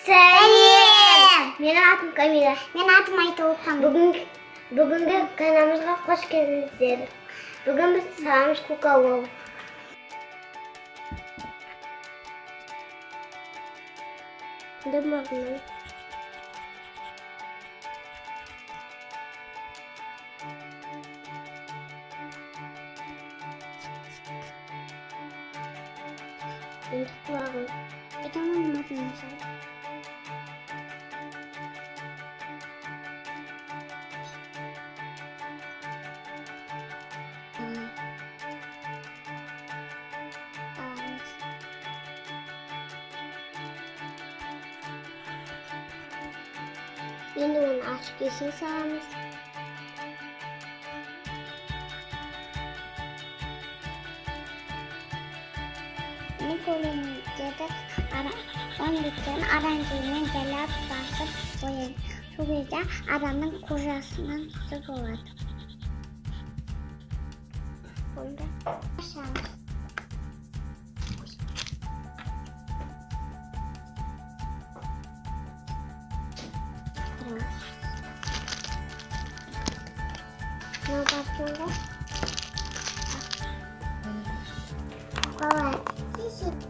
Сәлем! Менің атым Камила. Мен атым Айтолқан. Бүгінгі каналымызға қош келдіңіздер. Бүгін біз саламыз куклалау. Дымағынан. Енді құлағын. Это мой модный сайт. Енді оны ашып кесін саламыз. Мен көлемдерді ондықтан оранжевымен жайлап басып қояйын. Сол кезде адамның қожасынан түсі болады. Онда Ашамыз. мынау басында Қалай?